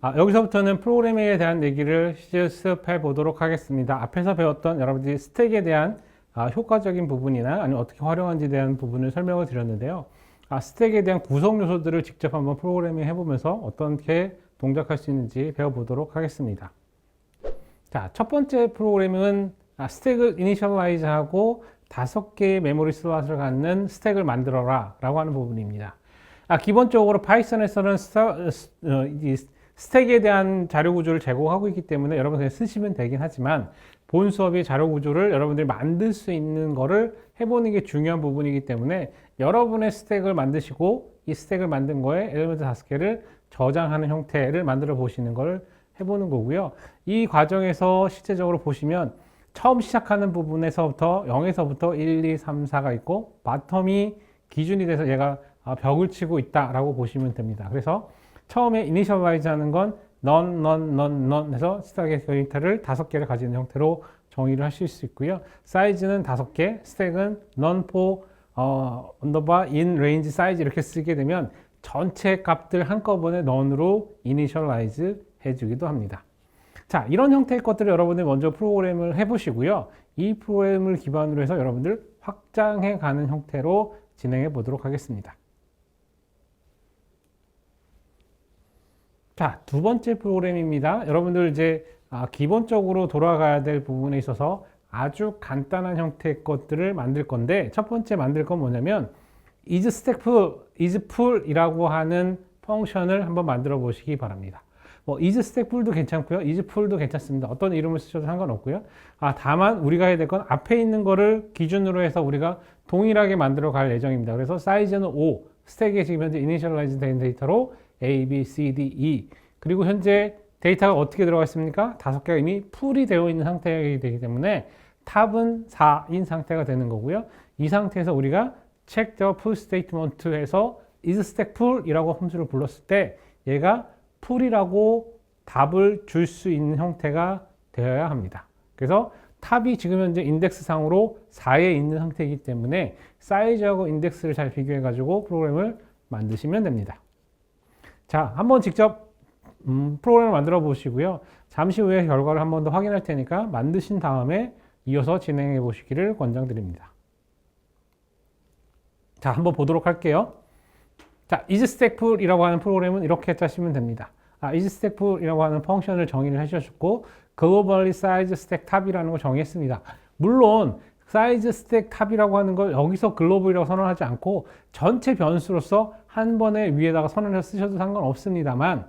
여기서부터는 프로그래밍에 대한 얘기를 실습해 보도록 하겠습니다. 앞에서 배웠던 여러분들이 스택에 대한 효과적인 부분이나 아니면 어떻게 활용하는지에 대한 부분을 설명을 드렸는데요. 스택에 대한 구성 요소들을 직접 한번 프로그래밍 해보면서 어떻게 동작할 수 있는지 배워보도록 하겠습니다. 자, 첫 번째 프로그래밍은 스택을 이니셜라이즈하고 5개의 메모리 슬롯을 갖는 스택을 만들어라 라고 하는 부분입니다. 기본적으로 파이썬에서는 스택에 대한 자료 구조를 제공하고 있기 때문에 여러분 그냥 쓰시면 되긴 하지만 본 수업의 자료 구조를 여러분들이 만들 수 있는 거를 해보는 게 중요한 부분이기 때문에 여러분의 스택을 만드시고 이 스택을 만든 거에 엘리먼트 5개를 저장하는 형태를 만들어 보시는 걸 해보는 거고요. 이 과정에서 실제적으로 보시면 처음 시작하는 부분에서부터 0에서부터 1, 2, 3, 4가 있고 바텀이 기준이 돼서 얘가 벽을 치고 있다라고 보시면 됩니다. 그래서 처음에 이니셜라이즈 하는 건 none 해서 스택의 데이터를 5개를 가지는 형태로 정의를 하실 수 있고요. 사이즈는 5개, 스택은 none for underbar in range size 이렇게 쓰게 되면 전체 값들 한꺼번에 none으로 이니셜라이즈 해주기도 합니다. 자, 이런 형태의 것들을 여러분들 먼저 프로그램을 해보시고요. 이 프로그램을 기반으로 해서 여러분들 확장해 가는 형태로 진행해 보도록 하겠습니다. 자, 두 번째 프로그램입니다. 여러분들 이제 기본적으로 돌아가야 될 부분에 있어서 아주 간단한 형태의 것들을 만들 건데 첫 번째 만들 건 뭐냐면 isStackIsFull이라고 하는 펑션을 한번 만들어 보시기 바랍니다. isStackFull도 괜찮고요. isFull도 괜찮습니다. 어떤 이름을 쓰셔도 상관없고요. 다만 우리가 해야 될 건 앞에 있는 거를 기준으로 해서 우리가 동일하게 만들어 갈 예정입니다. 그래서 사이즈는 5, 스택에 지금 현재 이니셜라이즈 된 데이터로 A, B, C, D, E 그리고 현재 데이터가 어떻게 들어가 있습니까? 5개가 이미 풀이 되어 있는 상태이기 때문에 탑은 4인 상태가 되는 거고요. 이 상태에서 우리가 check the full statement 해서 isStackFull이라고 함수를 불렀을 때 얘가 풀이라고 답을 줄 수 있는 형태가 되어야 합니다. 그래서 탑이 지금 현재 인덱스 상으로 4에 있는 상태이기 때문에 사이즈하고 인덱스를 잘 비교해 가지고 프로그램을 만드시면 됩니다. 자, 한번 직접 프로그램을 만들어 보시고요. 잠시 후에 결과를 한 번 더 확인할 테니까 만드신 다음에 이어서 진행해 보시기를 권장드립니다. 자, 한번 보도록 할게요. 자, isStackFull이라고 하는 프로그램은 이렇게 짜시면 됩니다. isStackFull이라고 하는 펑션을 정의를 하셨고 globally size stack tab이라는 걸 정의했습니다. 물론 size stack tab이라고 하는 걸 여기서 글로벌이라고 선언하지 않고 전체 변수로서 한 번에 위에다가 선언해서 쓰셔도 상관없습니다만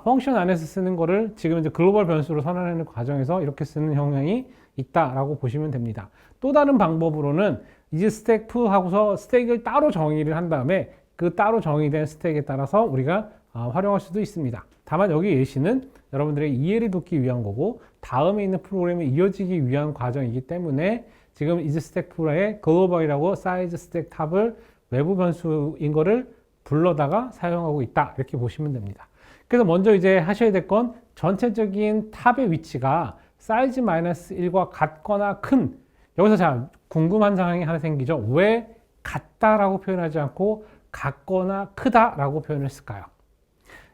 펑션 안에서 쓰는 거를 지금 이제 글로벌 변수로 선언하는 과정에서 이렇게 쓰는 형향이 있다라고 보시면 됩니다. 또 다른 방법으로는 isStackFull 하고서 스택을 따로 정의를 한 다음에 그 따로 정의된 스택에 따라서 우리가 활용할 수도 있습니다. 다만 여기 예시는 여러분들의 이해를 돕기 위한 거고 다음에 있는 프로그램이 이어지기 위한 과정이기 때문에 지금 isStackFull의 글로벌이라고 size stack 탑을 외부 변수인 거를 불러다가 사용하고 있다 이렇게 보시면 됩니다. 그래서 먼저 이제 하셔야 될 건 전체적인 탑의 위치가 사이즈 -1과 같거나 큰 여기서 자 궁금한 상황이 하나 생기죠. 왜 같다라고 표현하지 않고 같거나 크다라고 표현했을까요?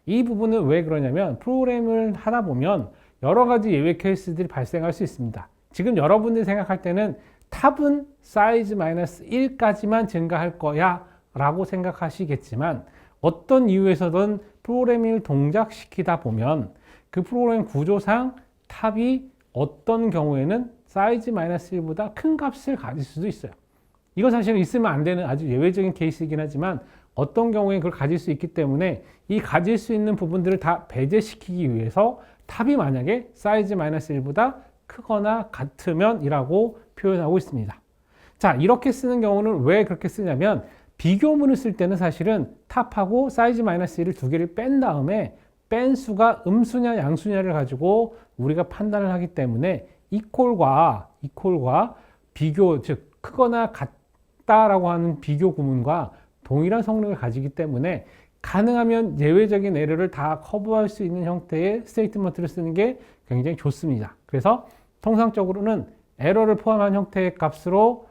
이 부분은 왜 그러냐면 프로그램을 하다 보면 여러 가지 예외 케이스들이 발생할 수 있습니다. 지금 여러분들이 생각할 때는 탑은 사이즈 -1까지만 증가할 거야 라고 생각하시겠지만 어떤 이유에서든 프로그래밍을 동작시키다 보면 그 프로그램 구조상 탑이 어떤 경우에는 사이즈 -1보다 큰 값을 가질 수도 있어요. 이거 사실은 있으면 안 되는 아주 예외적인 케이스이긴 하지만 어떤 경우에 그걸 가질 수 있기 때문에 이 가질 수 있는 부분들을 다 배제시키기 위해서 탑이 만약에 사이즈 -1보다 크거나 같으면 이라고 표현하고 있습니다. 자, 이렇게 쓰는 경우는 왜 그렇게 쓰냐면 비교문을 쓸 때는 사실은 탑하고 사이즈 -1을 두 개를 뺀 다음에 뺀 수가 음수냐 양수냐를 가지고 우리가 판단을 하기 때문에 이퀄과 비교, 즉 크거나 같다라고 하는 비교 구문과 동일한 성능을 가지기 때문에 가능하면 예외적인 에러를 다 커버할 수 있는 형태의 스테이트먼트를 쓰는 게 굉장히 좋습니다. 그래서 통상적으로는 에러를 포함한 형태의 값으로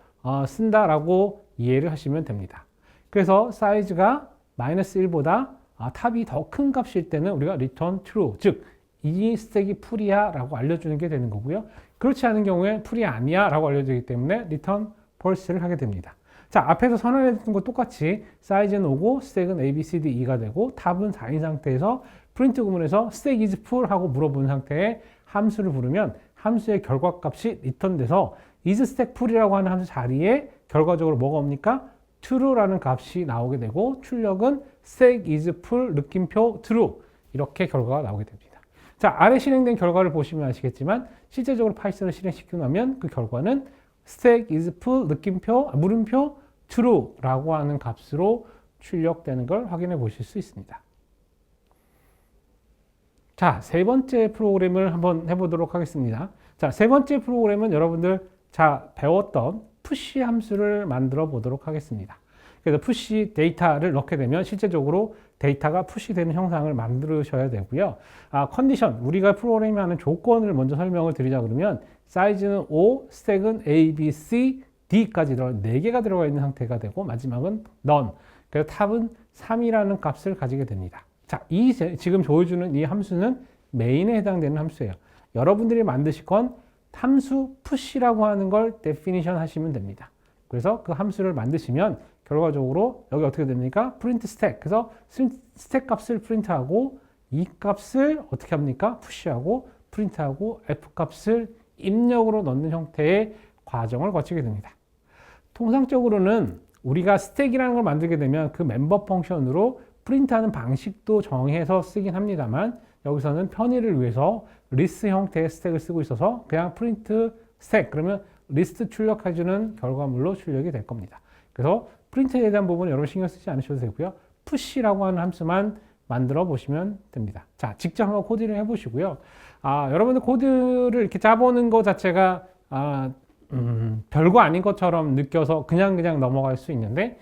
쓴다라고 이해를 하시면 됩니다. 그래서 사이즈가 -1보다 탑이 더 큰 값일 때는 우리가 return true, 즉 이 스택이 풀이야 라고 알려주는 게 되는 거고요. 그렇지 않은 경우에 풀이 아니야 라고 알려주기 때문에 return false를 하게 됩니다. 자, 앞에서 선언했던 거 똑같이 사이즈는 5고 스택은 A, B, C, D, E가 되고 탑은 4인 상태에서 프린트 구문에서 스택 is full 하고 물어본 상태에 함수를 부르면 함수의 결과값이 리턴돼서 is stack full이라고 하는 함수 자리에 결과적으로 뭐가 옵니까? true라는 값이 나오게 되고 출력은 stack is full 느낌표 true 이렇게 결과가 나오게 됩니다. 자, 아래 실행된 결과를 보시면 아시겠지만 실제적으로 파이썬을 실행시키고 나면 그 결과는 stack is full 느낌표 물음표 true라고 하는 값으로 출력되는 걸 확인해 보실 수 있습니다. 자, 세 번째 프로그램을 한번 해보도록 하겠습니다. 자, 세 번째 프로그램은 여러분들 배웠던 푸시 함수를 만들어 보도록 하겠습니다. 그래서 푸시 데이터를 넣게 되면 실제적으로 데이터가 푸시되는 형상을 만드셔야 되고요. 컨디션, 우리가 프로그래밍하는 조건을 먼저 설명을 드리자 그러면 사이즈는 5, 스택은 A, B, C, D까지 4개가 들어가 있는 상태가 되고 마지막은 none, 그래서 탑은 3이라는 값을 가지게 됩니다. 자, 지금 보여주는 이 함수는 메인에 해당되는 함수예요. 여러분들이 만드실 건 함수 푸시라고 하는 걸 데피니션 하시면 됩니다. 그래서 그 함수를 만드시면 결과적으로 여기 어떻게 됩니까? 프린트 스택. 그래서 스택 값을 프린트하고 이 값을 어떻게 합니까? 푸시하고 프린트하고 F 값을 입력으로 넣는 형태의 과정을 거치게 됩니다. 통상적으로는 우리가 스택이라는 걸 만들게 되면 그 멤버 펑션으로 프린트하는 방식도 정해서 쓰긴 합니다만 여기서는 편의를 위해서 리스트 형태의 스택을 쓰고 있어서 그냥 프린트 스택 그러면 리스트 출력해주는 결과물로 출력이 될 겁니다. 그래서 프린트에 대한 부분은 여러분 신경 쓰지 않으셔도 되고요. 푸시라고 하는 함수만 만들어 보시면 됩니다. 자, 직접 한번 코딩을 해보시고요. 여러분들 코드를 이렇게 짜보는 것 자체가 별거 아닌 것처럼 느껴서 그냥 넘어갈 수 있는데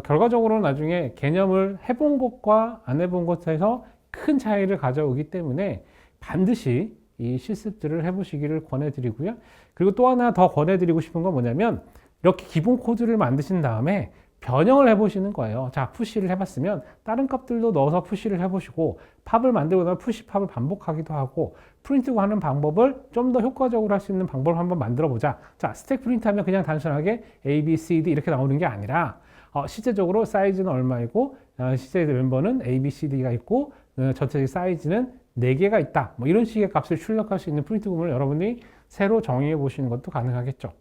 결과적으로 나중에 개념을 해본 것과 안 해본 것에서 큰 차이를 가져오기 때문에 반드시 이 실습들을 해보시기를 권해드리고요. 그리고 또 하나 더 권해드리고 싶은 건 뭐냐면 이렇게 기본 코드를 만드신 다음에 변형을 해보시는 거예요. 자, 푸시를 해봤으면 다른 값들도 넣어서 푸시를 해보시고 팝을 만들고 나면 푸시 팝을 반복하기도 하고 프린트 하는 방법을 좀 더 효과적으로 할 수 있는 방법을 한번 만들어 보자. 자, 스택 프린트 하면 그냥 단순하게 A, B, C, D 이렇게 나오는 게 아니라 실제적으로 사이즈는 얼마이고 실제 멤버는 A, B, C, D가 있고 전체적 사이즈는 4개가 있다. 뭐 이런 식의 값을 출력할 수 있는 프린트 구문을 여러분이 새로 정의해 보시는 것도 가능하겠죠.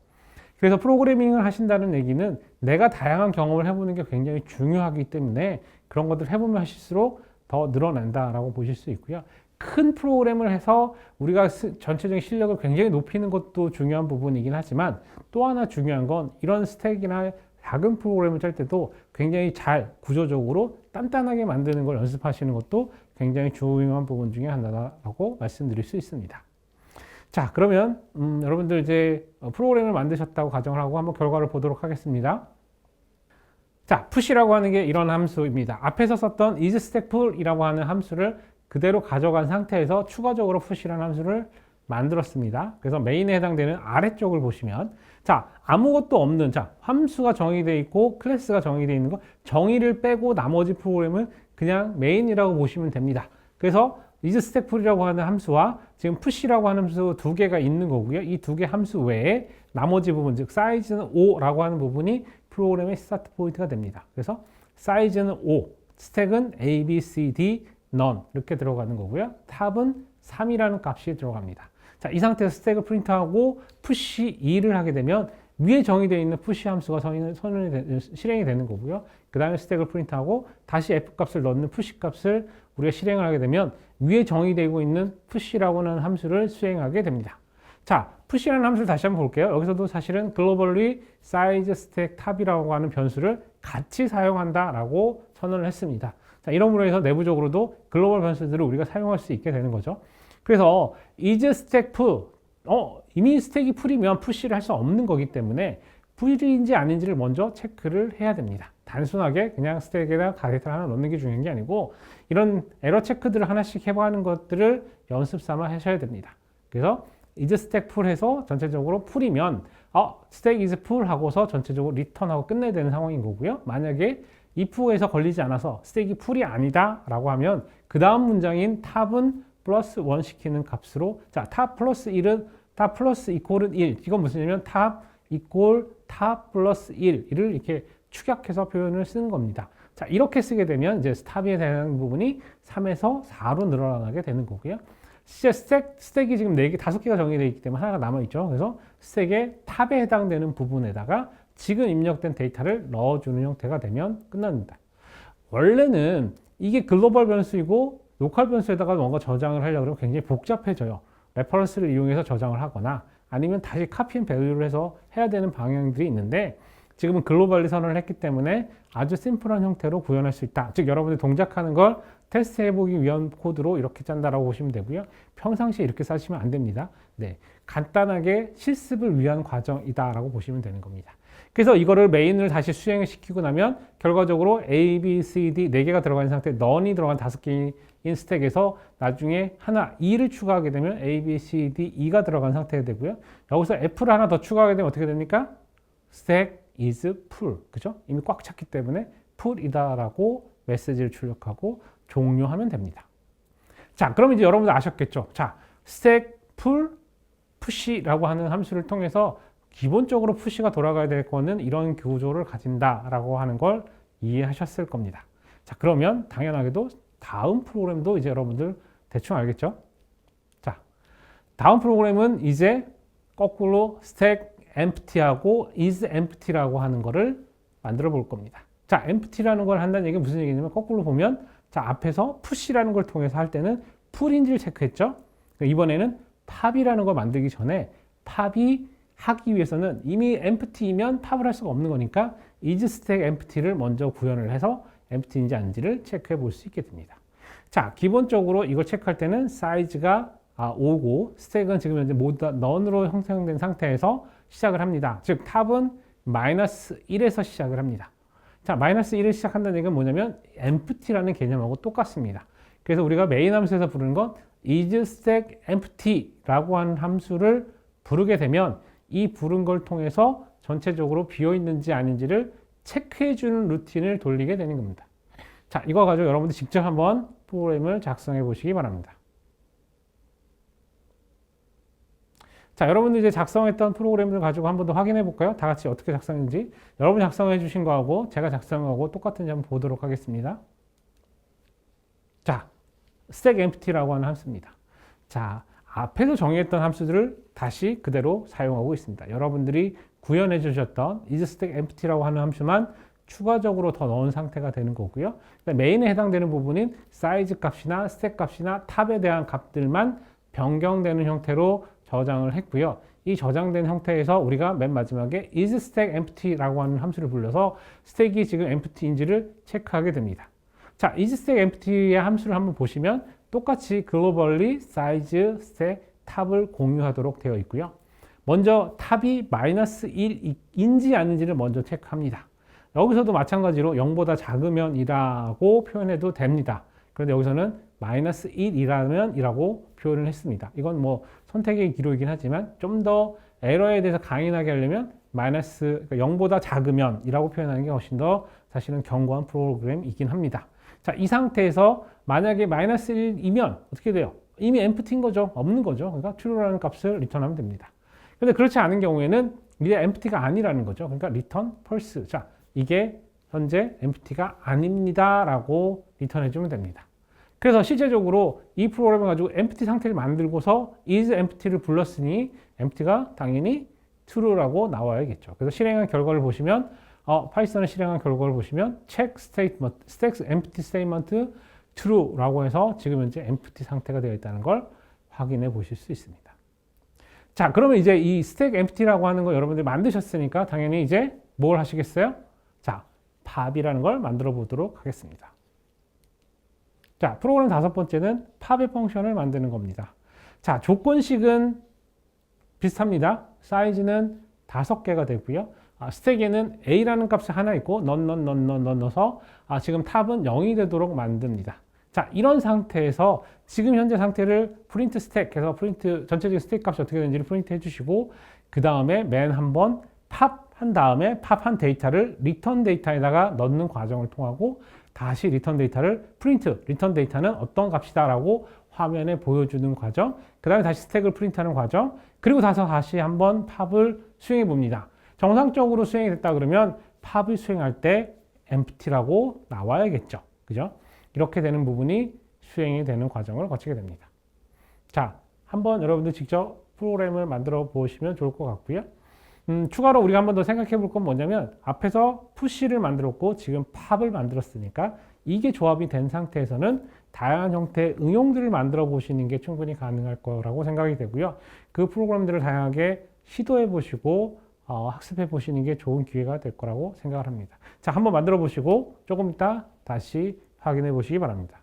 그래서 프로그래밍을 하신다는 얘기는 내가 다양한 경험을 해보는 게 굉장히 중요하기 때문에 그런 것들 해보면 하실수록 더 늘어난다라고 보실 수 있고요. 큰 프로그램을 해서 우리가 전체적인 실력을 굉장히 높이는 것도 중요한 부분이긴 하지만 또 하나 중요한 건 이런 스택이나 작은 프로그램을 짤 때도 굉장히 잘 구조적으로 단단하게 만드는 걸 연습하시는 것도 굉장히 중요한 부분 중에 하나라고 말씀드릴 수 있습니다. 자, 그러면 여러분들 이제 프로그램을 만드셨다고 가정을 하고 한번 결과를 보도록 하겠습니다. 자, 푸시라고 하는 게 이런 함수입니다. 앞에서 썼던 isStackFull이라고 하는 함수를 그대로 가져간 상태에서 추가적으로 푸시라는 함수를 만들었습니다. 그래서 메인에 해당되는 아래쪽을 보시면 자, 아무것도 없는 함수가 정의되어 있고 클래스가 정의되어 있는 거 정의를 빼고 나머지 프로그램은 그냥 메인이라고 보시면 됩니다. 그래서 isStackFull이라고 하는 함수와 지금 푸시라고 하는 함수 2개가 있는 거고요. 이 2개 함수 외에 나머지 부분, 즉 사이즈는 5라고 하는 부분이 프로그램의 스타트 포인트가 됩니다. 그래서 사이즈는 5, 스택은 A, B, C, D, none 이렇게 들어가는 거고요. 탑은 3이라는 값이 들어갑니다. 자, 이 상태에서 스택을 프린트하고 푸시 2를 하게 되면 위에 정의되어 있는 푸시 함수가 실행이 되는 거고요. 그 다음에 스택을 프린트하고 다시 F 값을 넣는 푸시 값을 우리가 실행을 하게 되면 위에 정의되고 있는 푸시라고 하는 함수를 수행하게 됩니다. 자, 푸시라는 함수를 다시 한번 볼게요. 여기서도 사실은 globally size stack tab이라고 하는 변수를 같이 사용한다라고 선언을 했습니다. 자, 이러므로 해서 내부적으로도 글로벌 변수들을 우리가 사용할 수 있게 되는 거죠. 그래서 isStackFull, 이미 스택이 풀이면 푸시를 할 수 없는 거기 때문에 풀인지 아닌지를 먼저 체크를 해야 됩니다. 단순하게 그냥 스택에다 데이터를 하나 넣는 게 중요한 게 아니고 이런 에러 체크들을 하나씩 해보는 것들을 연습 삼아 하셔야 됩니다. 그래서 isStackFull 해서 전체적으로 풀이면 stack is full 하고서 전체적으로 리턴하고 끝내야 되는 상황인 거고요. 만약에 if에서 걸리지 않아서 스택이 풀이 아니다 라고 하면 그 다음 문장인 탑은 플러스 1 시키는 값으로, 자, 탑 플러스 1은 탑 플러스 이퀄은 1. 이건 무슨 얘기냐면 탑 이퀄 탑 플러스 1을 이렇게 축약해서 표현을 쓰는 겁니다. 자, 이렇게 쓰게 되면 이제 탑에 대한 부분이 3에서 4로 늘어나게 되는 거고요. 실제 스택이 지금 4개, 5개가 정의되어 있기 때문에 하나가 남아있죠. 그래서 스택의 탑에 해당되는 부분에다가 지금 입력된 데이터를 넣어주는 형태가 되면 끝납니다. 원래는 이게 글로벌 변수이고 로컬 변수에다가 뭔가 저장을 하려고 하면 굉장히 복잡해져요. 레퍼런스를 이용해서 저장을 하거나 아니면 다시 카피 앤 밸류를 해서 해야 되는 방향들이 있는데 지금은 글로벌리 선언을 했기 때문에 아주 심플한 형태로 구현할 수 있다. 즉 여러분들이 동작하는 걸 테스트 해보기 위한 코드로 이렇게 짠다라고 보시면 되고요. 평상시에 이렇게 쓰시면 안 됩니다. 네, 간단하게 실습을 위한 과정이다라고 보시면 되는 겁니다. 그래서 이거를 메인을 다시 수행을 시키고 나면 결과적으로 A, B, C, D 4개가 들어가 있는 상태, 넌이 들어간 5개인 스택에서 나중에 하나, 2를 추가하게 되면 A, B, C, D, E가 들어간 상태가 되고요. 여기서 F를 하나 더 추가하게 되면 어떻게 됩니까? stack is full. 그죠? 이미 꽉 찼기 때문에 full이다라고 메시지를 출력하고 종료하면 됩니다. 자, 그럼 이제 여러분들 아셨겠죠? 자, stack full push라고 하는 함수를 통해서 기본적으로 푸시가 돌아가야 될 거는 이런 구조를 가진다라고 하는 걸 이해하셨을 겁니다. 자, 그러면 당연하게도 다음 프로그램도 이제 여러분들 대충 알겠죠? 자, 다음 프로그램은 이제 거꾸로 stack empty하고 is empty라고 하는 거를 만들어 볼 겁니다. 자, empty라는 걸 한다는 얘기는 무슨 얘기냐면 거꾸로 보면 자, 앞에서 push라는 걸 통해서 할 때는 풀인지를 체크했죠? 이번에는 팝이라는 걸 만들기 전에 팝이 하기 위해서는 이미 empty이면 팝을 할 수가 없는 거니까 is stack empty를 먼저 구현을 해서 empty인지 아닌지를 체크해 볼 수 있게 됩니다. 자, 기본적으로 이걸 체크할 때는 사이즈가 5고 스택은 지금 현재 모두 다 none으로 형성된 상태에서 시작을 합니다. 즉 탑은 마이너스 1에서 시작을 합니다. 자, 마이너스 1을 시작한다는 얘기는 뭐냐면 empty라는 개념하고 똑같습니다. 그래서 우리가 메인 함수에서 부르는 건 is stack empty라고 하는 함수를 부르게 되면 이 부른 걸 통해서 전체적으로 비어 있는지 아닌지를 체크해 주는 루틴을 돌리게 되는 겁니다. 자, 이거 가지고 여러분들 직접 한번 프로그램을 작성해 보시기 바랍니다. 자, 여러분들 이제 작성했던 프로그램을 가지고 한 번 더 확인해 볼까요? 다 같이 어떻게 작성했는지. 여러분이 작성해 주신 거하고 제가 작성하고 똑같은지 한번 보도록 하겠습니다. 자, stack empty라고 하는 함수입니다. 자, 앞에서 정의했던 함수들을 다시 그대로 사용하고 있습니다. 여러분들이 구현해 주셨던 is stack empty라고 하는 함수만 추가적으로 더 넣은 상태가 되는 거고요. 메인에 해당되는 부분인 사이즈 값이나 스택 값이나 탑에 대한 값들만 변경되는 형태로 저장을 했고요. 이 저장된 형태에서 우리가 맨 마지막에 is stack empty라고 하는 함수를 불러서 스택이 지금 empty인지를 체크하게 됩니다. 자, is stack empty의 함수를 한번 보시면 똑같이 globally size, stack, 탑을 공유하도록 되어 있고요. 먼저 탑이 마이너스 1인지 아닌지를 먼저 체크합니다. 여기서도 마찬가지로 0보다 작으면 이라고 표현해도 됩니다. 그런데 여기서는 마이너스 1이라면 이라고 표현을 했습니다. 이건 뭐 선택의 기로이긴 하지만 좀 더 에러에 대해서 강인하게 하려면 마이너스, 그러니까 0보다 작으면 이라고 표현하는 게 훨씬 더 사실은 견고한 프로그램이긴 합니다. 자, 이 상태에서 만약에 마이너스 1이면 어떻게 돼요? 이미 empty인 거죠. 없는 거죠. 그러니까 true라는 값을 리턴하면 됩니다. 근데 그렇지 않은 경우에는 이게 empty가 아니라는 거죠. 그러니까 return false. 자, 이게 현재 empty가 아닙니다 라고 리턴해 주면 됩니다. 그래서 실제적으로 이 프로그램을 가지고 empty 상태를 만들고서 is empty를 불렀으니 empty가 당연히 true라고 나와야겠죠. 그래서 실행한 결과를 보시면 파이썬을 실행한 결과를 보시면 check statement, stack empty statement true라고 해서 지금 현재 empty 상태가 되어 있다는 걸 확인해 보실 수 있습니다. 자, 그러면 이제 이 stack empty라고 하는 거 여러분들이 만드셨으니까 당연히 이제 뭘 하시겠어요? 자, pop이라는 걸 만들어 보도록 하겠습니다. 자, 프로그램 5번째는 pop의 펑션을 만드는 겁니다. 자, 조건식은 비슷합니다. 사이즈는 5개가 되고요. 스택에는 a라는 값이 하나 있고 넣어서 지금 탑은 0이 되도록 만듭니다. 자, 이런 상태에서 지금 현재 상태를 프린트 스택 해서 프린트 전체적인 스택 값이 어떻게 되는지를 프린트 해주시고 그 다음에 맨 한번 팝 한 다음에 팝한 데이터를 리턴 데이터에다가 넣는 과정을 통하고 다시 리턴 데이터를 프린트, 리턴 데이터는 어떤 값이다라고 화면에 보여주는 과정, 그 다음에 다시 스택을 프린트하는 과정, 그리고 다시 한번 팝을 수행해 봅니다. 정상적으로 수행이 됐다 그러면 팝을 수행할 때 empty라고 나와야겠죠. 그죠? 이렇게 되는 부분이 수행이 되는 과정을 거치게 됩니다. 자, 한번 여러분들 직접 프로그램을 만들어 보시면 좋을 것 같고요. 추가로 우리가 한 번 더 생각해 볼 건 뭐냐면 앞에서 푸시를 만들었고 지금 팝을 만들었으니까 이게 조합이 된 상태에서는 다양한 형태의 응용들을 만들어 보시는 게 충분히 가능할 거라고 생각이 되고요. 그 프로그램들을 다양하게 시도해 보시고 학습해 보시는 게 좋은 기회가 될 거라고 생각을 합니다. 자, 한번 만들어 보시고 조금 이따 다시 확인해 보시기 바랍니다.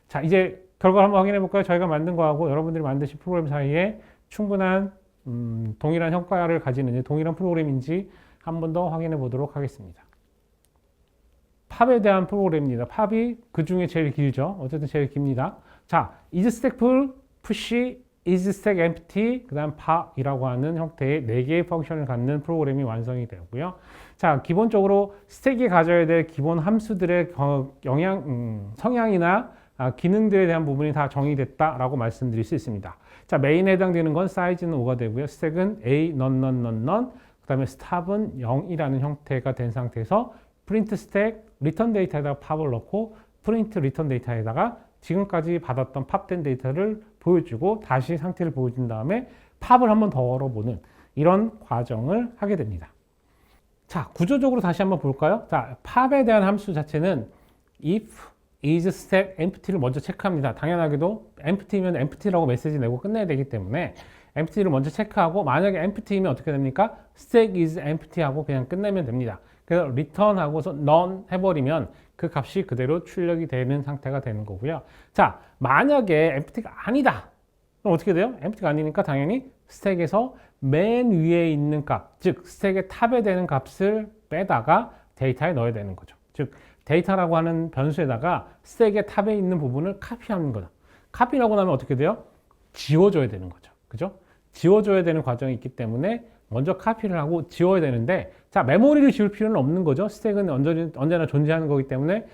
자, 이제 결과를 한번 확인해 볼까요? 저희가 만든 거하고 여러분들이 만드신 프로그램 사이에 충분한 동일한 효과를 가지는지 동일한 프로그램인지 한 번 더 확인해 보도록 하겠습니다. 팝에 대한 프로그램입니다. 팝이 그 중에 제일 길죠. 어쨌든 제일 깁니다. 자, isStack pull, push, isStack empty, 그 다음 pop이라고 하는 형태의 4개의 펑션을 갖는 프로그램이 완성이 되고요. 자, 기본적으로 스택이 가져야 될 기본 함수들의 성향이나 기능들에 대한 부분이 다 정의됐다라고 말씀드릴 수 있습니다. 자, 메인에 해당되는 건 사이즈는 5가 되고요. 스택은 A, none, 그 다음에 stop은 0이라는 형태가 된 상태에서 print stack, return 데이터에다가 팝을 넣고 print return 데이터에다가 지금까지 받았던 팝된 데이터를 보여주고 다시 상태를 보여준 다음에 팝을 한번 더 걸어보는 이런 과정을 하게 됩니다. 자, 구조적으로 다시 한번 볼까요? 자, 팝에 대한 함수 자체는 if isStack empty를 먼저 체크합니다. 당연하게도 empty면 empty라고 메시지 내고 끝내야 되기 때문에 empty를 먼저 체크하고 만약에 empty면 어떻게 됩니까? stack is empty 하고 그냥 끝내면 됩니다. 그래서 return 하고서 none 해버리면 그 값이 그대로 출력이 되는 상태가 되는 거고요. 자, 만약에 empty가 아니다. 그럼 어떻게 돼요? empty가 아니니까 당연히 스택에서 맨 위에 있는 값, 즉 스택의 탑에 되는 값을 빼다가 데이터에 넣어야 되는 거죠. 즉 데이터라고 하는 변수에다가 스택의 탑에 있는 부분을 카피하는 거죠. 카피라고 나면 어떻게 돼요? 지워줘야 되는 거죠. 그죠? 지워줘야 되는 과정이 있기 때문에 먼저 카피를 하고 지워야 되는데, 자, 메모리를 지울 필요는 없는 거죠. 스택은 언제나 존재하는 거기 때문에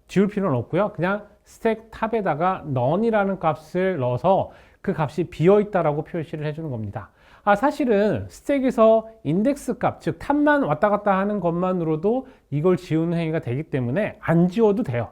지울 필요는 없고요. 그냥 스택 탑에다가 none이라는 값을 넣어서 그 값이 비어있다라고 표시를 해주는 겁니다. 사실은 스택에서 인덱스 값, 즉 탑만 왔다 갔다 하는 것만으로도 이걸 지우는 행위가 되기 때문에 안 지워도 돼요.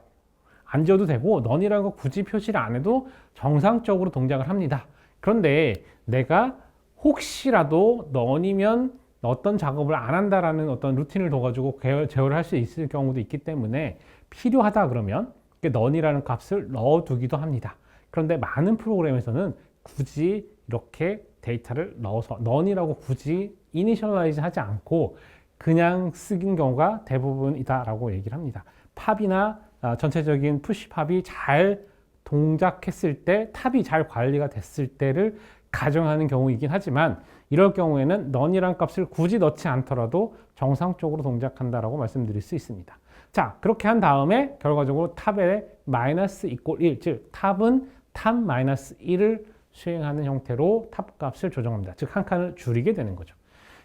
안 지워도 되고 none이라는 거 굳이 표시를 안 해도 정상적으로 동작을 합니다. 그런데 내가 혹시라도 none이면 어떤 작업을 안 한다라는 어떤 루틴을 둬가지고 제어를 할 수 있을 경우도 있기 때문에 필요하다 그러면 none이라는 값을 넣어두기도 합니다. 그런데 많은 프로그램에서는 굳이 이렇게 데이터를 넣어서 none이라고 굳이 이니셜라이즈 하지 않고 그냥 쓰긴 경우가 대부분이다라고 얘기를 합니다. 팝이나 전체적인 푸시 팝이 잘 동작했을 때, 탑이 잘 관리가 됐을 때를 가정하는 경우이긴 하지만 이럴 경우에는 none이란 값을 굳이 넣지 않더라도 정상적으로 동작한다라고 말씀드릴 수 있습니다. 자, 그렇게 한 다음에 결과적으로 탑에 마이너스 이퀄 1, 즉 탑은 탑 마이너스 1을 수행하는 형태로 탑 값을 조정합니다. 즉 한 칸을 줄이게 되는 거죠.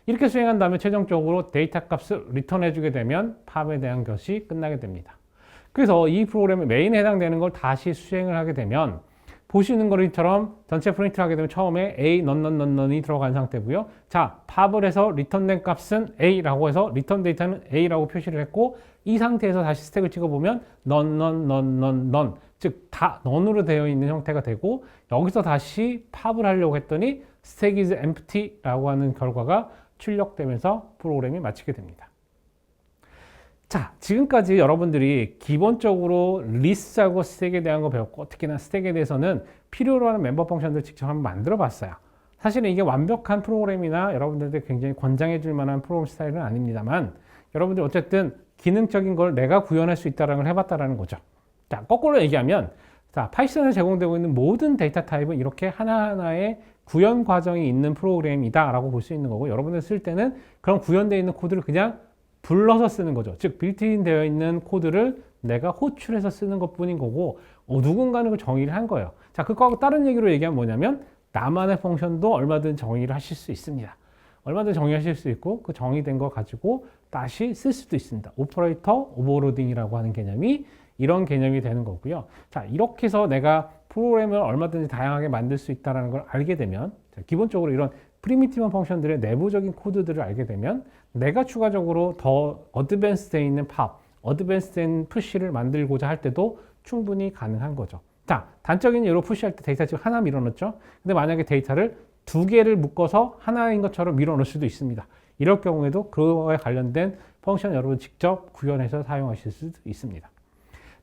이렇게 수행한 다음에 최종적으로 데이터 값을 리턴해 주게 되면 팝에 대한 것이 끝나게 됩니다. 그래서 이 프로그램의 메인에 해당되는 걸 다시 수행을 하게 되면 보시는 것처럼 전체 프린트를 하게 되면 처음에 A, none 이 들어간 상태고요. 자, 팝을 해서 리턴된 값은 A라고 해서 리턴 데이터는 A라고 표시를 했고 이 상태에서 다시 스택을 찍어보면 none, 즉 다 none으로 되어 있는 형태가 되고 여기서 다시 팝을 하려고 했더니 stack is empty라고 하는 결과가 출력되면서 프로그램이 마치게 됩니다. 자, 지금까지 여러분들이 기본적으로 리스트하고 스택에 대한 거 배웠고 특히나 스택에 대해서는 필요로 하는 멤버 펑션들 직접 한번 만들어 봤어요. 사실은 이게 완벽한 프로그램이나 여러분들한테 굉장히 권장해 줄 만한 프로그램 스타일은 아닙니다만 여러분들 어쨌든 기능적인 걸 내가 구현할 수 있다는 걸 해봤다라는 거죠. 자, 거꾸로 얘기하면 자, 파이썬에 제공되고 있는 모든 데이터 타입은 이렇게 하나하나의 구현 과정이 있는 프로그램이다 라고 볼 수 있는 거고 여러분들 쓸 때는 그런 구현되어 있는 코드를 그냥 불러서 쓰는 거죠. 즉 빌트인 되어 있는 코드를 내가 호출해서 쓰는 것뿐인 거고 누군가는 그 정의를 한 거예요. 자, 그거하고 다른 얘기로 얘기하면 뭐냐면 나만의 펑션도 얼마든 정의를 하실 수 있습니다. 얼마든지 정의하실 수 있고 그 정의된 거 가지고 다시 쓸 수도 있습니다. 오퍼레이터 오버로딩이라고 하는 개념이 이런 개념이 되는 거고요. 자, 이렇게 해서 내가 프로그램을 얼마든지 다양하게 만들 수 있다는 걸 알게 되면 기본적으로 이런 프리미티브 펑션들의 내부적인 코드들을 알게 되면 내가 추가적으로 더 어드밴스되어 있는 팝, 어드밴스된 푸시를 만들고자 할 때도 충분히 가능한 거죠. 자, 단적인 예로 푸시할 때 데이터 지금 하나 밀어넣었죠. 근데 만약에 데이터를 두 개를 묶어서 하나인 것처럼 밀어넣을 수도 있습니다. 이럴 경우에도 그거에 관련된 펑션 여러분 직접 구현해서 사용하실 수도 있습니다.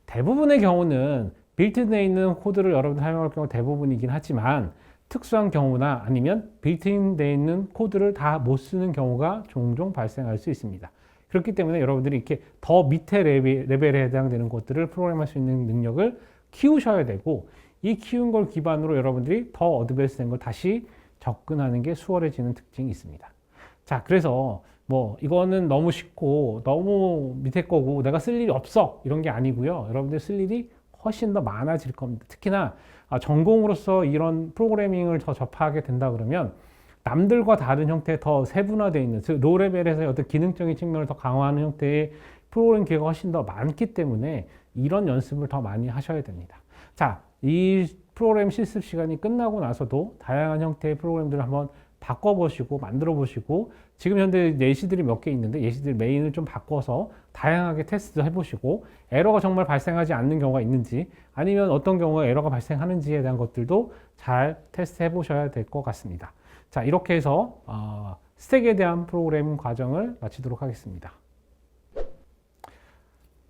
대부분의 경우는 빌트인에 있는 코드를 여러분 사용할 경우 대부분이긴 하지만 특수한 경우나 아니면 빌트인되어 있는 코드를 다 못 쓰는 경우가 종종 발생할 수 있습니다. 그렇기 때문에 여러분들이 이렇게 더 밑에 레벨에 해당되는 것들을 프로그램할 수 있는 능력을 키우셔야 되고 이 키운 걸 기반으로 여러분들이 더 어드밴스된 걸 다시 접근하는 게 수월해지는 특징이 있습니다. 자, 그래서 뭐 이거는 너무 쉽고 너무 밑에 거고 내가 쓸 일이 없어 이런 게 아니고요. 여러분들 쓸 일이 훨씬 더 많아질 겁니다. 특히나 전공으로서 이런 프로그래밍을 더 접하게 된다 그러면 남들과 다른 형태의 더 세분화되어 있는 즉 로레벨에서 어떤 기능적인 측면을 더 강화하는 형태의 프로그래밍 기회가 훨씬 더 많기 때문에 이런 연습을 더 많이 하셔야 됩니다. 자, 이 프로그램 실습 시간이 끝나고 나서도 다양한 형태의 프로그램들을 한번 바꿔보시고 만들어 보시고 지금 현재 예시들이 몇 개 있는데 예시들 메인을 좀 바꿔서 다양하게 테스트 해보시고 에러가 정말 발생하지 않는 경우가 있는지 아니면 어떤 경우에 에러가 발생하는지에 대한 것들도 잘 테스트 해보셔야 될 것 같습니다. 자, 이렇게 해서 스택에 대한 프로그래밍 과정을 마치도록 하겠습니다.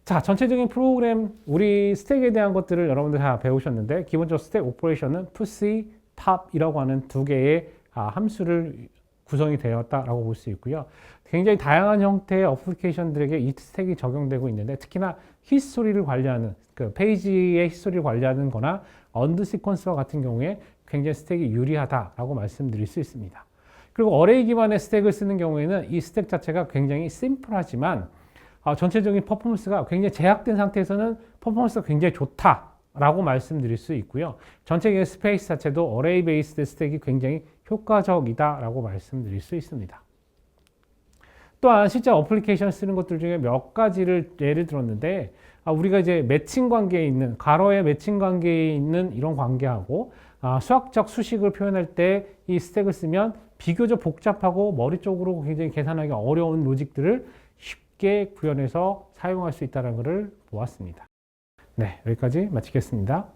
자, 전체적인 프로그램 우리 스택에 대한 것들을 여러분들 다 배우셨는데 기본적으로 스택 오퍼레이션은 push, pop이라고 하는 두 개의 함수를 구성이 되었다라고 볼 수 있고요. 굉장히 다양한 형태의 어플리케이션들에게 이 스택이 적용되고 있는데 특히나 히스토리를 관리하는 그 페이지의 히스토리를 관리하는 거나 언드 시퀀스와 같은 경우에 굉장히 스택이 유리하다라고 말씀드릴 수 있습니다. 그리고 어레이 기반의 스택을 쓰는 경우에는 이 스택 자체가 굉장히 심플하지만 전체적인 퍼포먼스가 굉장히 제약된 상태에서는 퍼포먼스가 굉장히 좋다라고 말씀드릴 수 있고요. 전체적인 스페이스 자체도 어레이 베이스드 스택이 굉장히 효과적이다라고 말씀드릴 수 있습니다. 또한 실제 어플리케이션 쓰는 것들 중에 몇 가지를 예를 들었는데 우리가 이제 매칭 관계에 있는 괄호의 매칭 관계에 있는 이런 관계하고 수학적 수식을 표현할 때 이 스택을 쓰면 비교적 복잡하고 머리 쪽으로 굉장히 계산하기 어려운 로직들을 쉽게 구현해서 사용할 수 있다는 것을 보았습니다. 네, 여기까지 마치겠습니다.